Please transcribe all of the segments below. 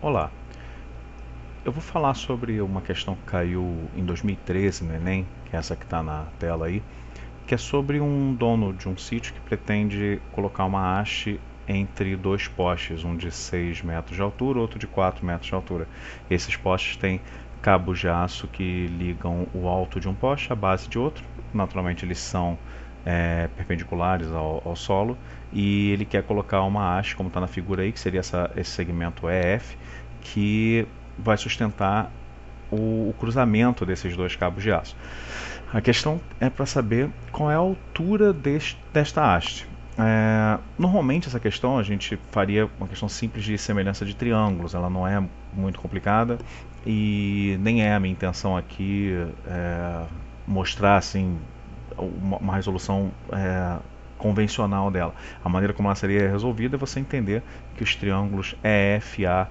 Olá, eu vou falar sobre uma questão que caiu em 2013 no Enem, que é essa que está na tela aí, que é sobre um dono de um sítio que pretende colocar uma haste entre dois postes, um de 6 metros de altura, outro de 4 metros de altura. Esses postes têm cabos de aço que ligam o alto de um poste à base de outro. Naturalmente eles são perpendiculares ao solo, e ele quer colocar uma haste, como está na figura aí, que seria esse segmento EF, que vai sustentar o cruzamento desses dois cabos de aço. A questão é para saber qual é a altura desta haste. Normalmente essa questão a gente faria uma questão simples de semelhança de triângulos, ela não é muito complicada e nem é a minha intenção aqui mostrar assim uma resolução convencional dela. A maneira como ela seria resolvida é você entender que os triângulos EFA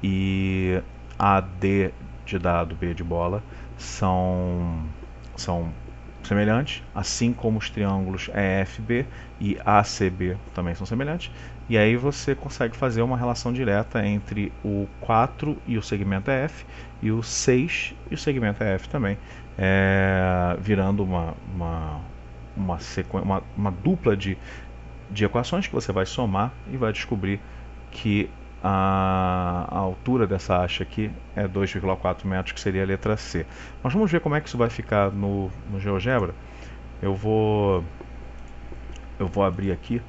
e AD de dado, B de bola, são semelhantes, assim como os triângulos EFB e ACB também são semelhantes. E aí você consegue fazer uma relação direta entre o 4 e o segmento EF e o 6 e o segmento EF também, virando uma dupla de equações que você vai somar e vai descobrir que a altura dessa haste aqui é 2,4 metros, que seria a letra C. Mas vamos ver como é que isso vai ficar no GeoGebra. Eu vou, eu vou abrir aqui,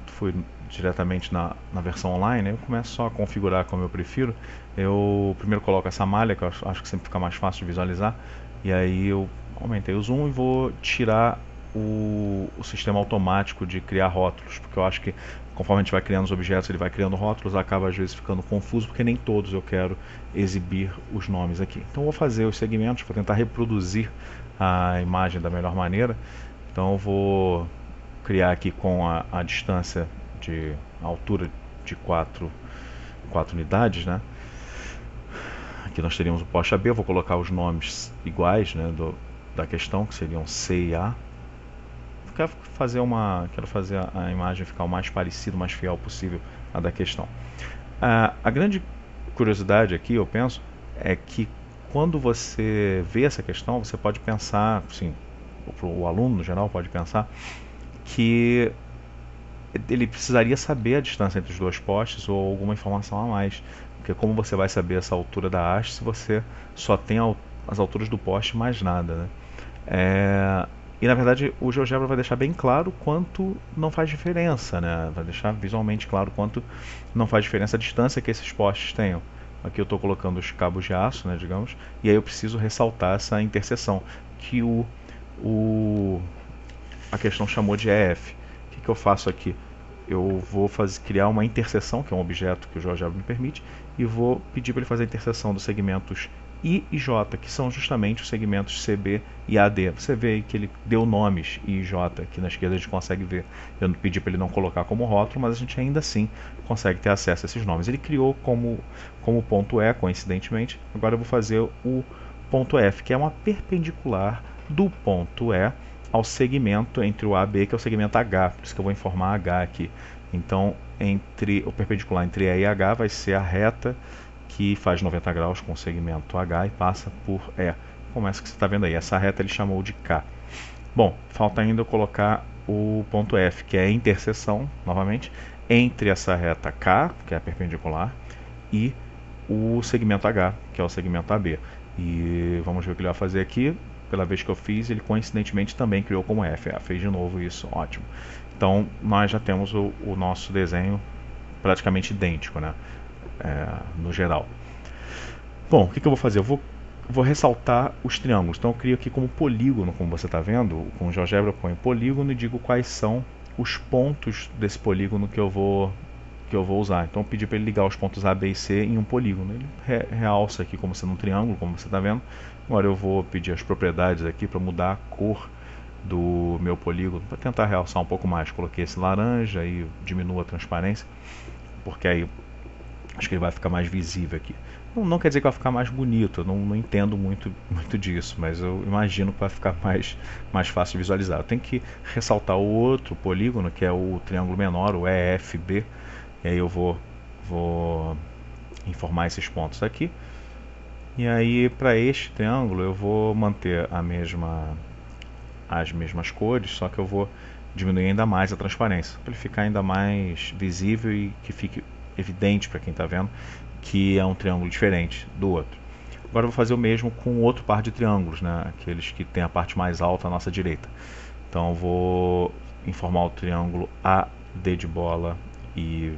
fui diretamente na versão online, eu começo só a configurar como eu prefiro. Eu primeiro coloco essa malha, que eu acho que sempre fica mais fácil de visualizar, e aí eu aumentei o zoom e vou tirar o sistema automático de criar rótulos, porque eu acho que conforme a gente vai criando os objetos, ele vai criando rótulos, acaba às vezes ficando confuso, porque nem todos eu quero exibir os nomes aqui. Então eu vou fazer os segmentos, vou tentar reproduzir a imagem da melhor maneira. Então eu vou criar aqui com a distância de altura de 4 unidades, né? Aqui nós teríamos o poste AB, eu vou colocar os nomes iguais, né, da questão, que seriam C e A. Quero fazer a imagem ficar o mais parecido, o mais fiel possível à da questão. A grande curiosidade aqui, eu penso, é que quando você vê essa questão, você pode pensar, sim, o aluno no geral pode pensar que ele precisaria saber a distância entre os dois postes ou alguma informação a mais. Porque como você vai saber essa altura da haste se você só tem as alturas do poste mais nada, né? E na verdade o GeoGebra vai deixar bem claro quanto não faz diferença, né? Vai deixar visualmente claro quanto não faz diferença a distância que esses postes tenham. Aqui eu estou colocando os cabos de aço, né, digamos, e aí eu preciso ressaltar essa interseção que a questão chamou de EF. O que eu faço aqui? Eu vou criar uma interseção, que é um objeto que o GeoGebra me permite, e vou pedir para ele fazer a interseção dos segmentos I e J, que são justamente os segmentos CB e AD. Você vê aí que ele deu nomes I e J, aqui na esquerda a gente consegue ver. Eu pedi para ele não colocar como rótulo, mas a gente ainda assim consegue ter acesso a esses nomes. Ele criou como ponto E, coincidentemente. Agora eu vou fazer o ponto F, que é uma perpendicular do ponto E ao segmento entre o AB, que é o segmento H, por isso que eu vou informar H aqui. Então, o perpendicular entre E e H vai ser a reta que faz 90 graus com o segmento H e passa por E. Como essa que você está vendo aí, essa reta ele chamou de K. Bom, falta ainda eu colocar o ponto F, que é a interseção, novamente, entre essa reta K, que é a perpendicular, e o segmento H, que é o segmento AB. E vamos ver o que ele vai fazer aqui. Pela vez que eu fiz, ele coincidentemente também criou como F. Fez de novo isso, ótimo. Então nós já temos o nosso desenho praticamente idêntico, né? No geral. Bom, o que eu vou fazer? Eu vou ressaltar os triângulos. Então eu crio aqui como polígono, como você está vendo, com o GeoGebra eu ponho polígono e digo quais são os pontos desse polígono que eu vou usar. Então eu pedi para ele ligar os pontos A, B e C em um polígono. Ele realça aqui como sendo um triângulo, como você está vendo. Agora eu vou pedir as propriedades aqui para mudar a cor do meu polígono, para tentar realçar um pouco mais. Coloquei esse laranja e diminuo a transparência, porque aí acho que ele vai ficar mais visível aqui. Não quer dizer que vai ficar mais bonito, eu não entendo muito disso, mas eu imagino que vai ficar mais fácil de visualizar. Eu tenho que ressaltar o outro polígono, que é o triângulo menor, o EFB, e aí eu vou informar esses pontos aqui. E aí, para este triângulo, eu vou manter as mesmas cores, só que eu vou diminuir ainda mais a transparência, para ele ficar ainda mais visível e que fique evidente para quem está vendo que é um triângulo diferente do outro. Agora eu vou fazer o mesmo com o outro par de triângulos, né? Aqueles que tem a parte mais alta à nossa direita. Então eu vou informar o triângulo A, D de bola e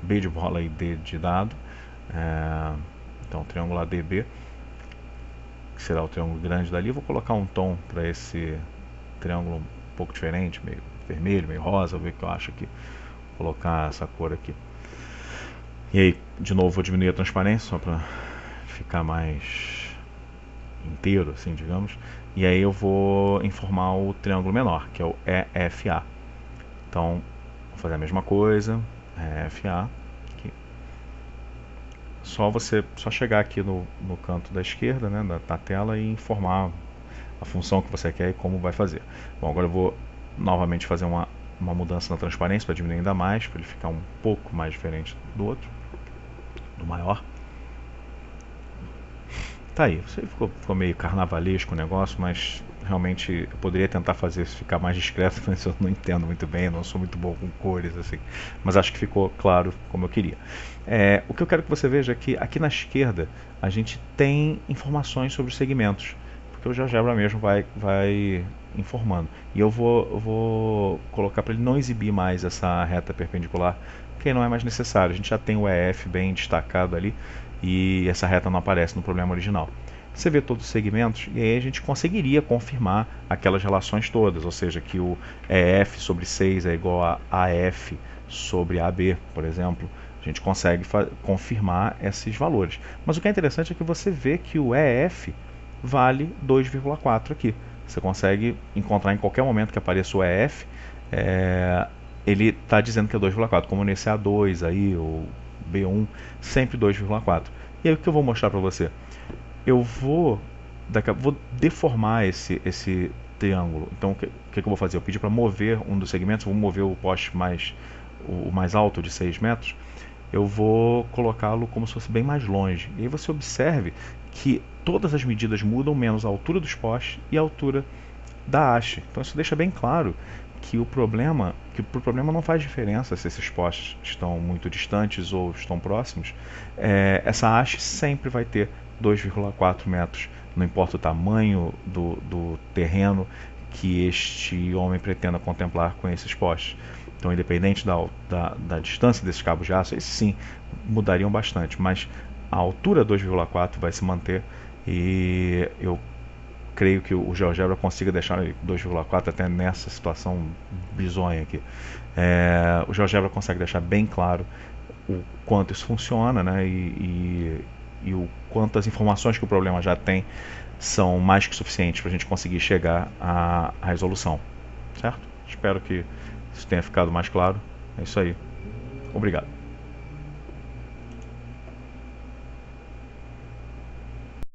B de bola e D de dado. Então, triângulo ADB, que será o triângulo grande dali. Eu vou colocar um tom para esse triângulo um pouco diferente, meio vermelho, meio rosa. Vou ver o que eu acho aqui. Vou colocar essa cor aqui. E aí, de novo, vou diminuir a transparência só para ficar mais inteiro, assim, digamos. E aí eu vou informar o triângulo menor, que é o EFA. Então, vou fazer a mesma coisa, EFA. Só chegar aqui no canto da esquerda, né, da tela, e informar a função que você quer e como vai fazer. Bom, agora eu vou novamente fazer uma mudança na transparência para diminuir ainda mais, para ele ficar um pouco mais diferente do outro, do maior. Tá aí, você ficou meio carnavalesco o negócio, mas realmente eu poderia tentar fazer isso ficar mais discreto, mas eu não entendo muito bem, eu não sou muito bom com cores, assim. Mas acho que ficou claro como eu queria. O que eu quero que você veja é que aqui na esquerda a gente tem informações sobre os segmentos, porque o GeoGebra mesmo vai informando. E eu vou colocar para ele não exibir mais essa reta perpendicular, porque não é mais necessário. A gente já tem o EF bem destacado ali e essa reta não aparece no problema original. Você vê todos os segmentos e aí a gente conseguiria confirmar aquelas relações todas, ou seja, que o EF sobre 6 é igual a AF sobre AB, por exemplo. A gente consegue confirmar esses valores. Mas o que é interessante é que você vê que o EF vale 2,4 aqui. Você consegue encontrar em qualquer momento que apareça o EF, ele está dizendo que é 2,4, como nesse A2 aí, ou B1, sempre 2,4. E aí o que eu vou mostrar para você? Eu vou deformar esse triângulo. Então o que eu vou fazer? Eu pedi para mover um dos segmentos, vou mover o poste o mais alto de 6 metros, eu vou colocá-lo como se fosse bem mais longe. E aí você observe que todas as medidas mudam, menos a altura dos postes e a altura da haste. Então isso deixa bem claro que pro problema não faz diferença se esses postes estão muito distantes ou estão próximos. Essa haste sempre vai ter 2,4 metros, não importa o tamanho do terreno que este homem pretenda contemplar com esses postes. Então, independente da distância desses cabos de aço, esses sim mudariam bastante, mas a altura 2,4 vai se manter e eu creio que o GeoGebra consiga deixar 2,4 até nessa situação bizonha aqui. O GeoGebra consegue deixar bem claro o quanto isso funciona, né, e o quanto as informações que o problema já tem são mais que suficientes para a gente conseguir chegar à resolução, certo? Espero que isso tenha ficado mais claro. É isso aí. Obrigado.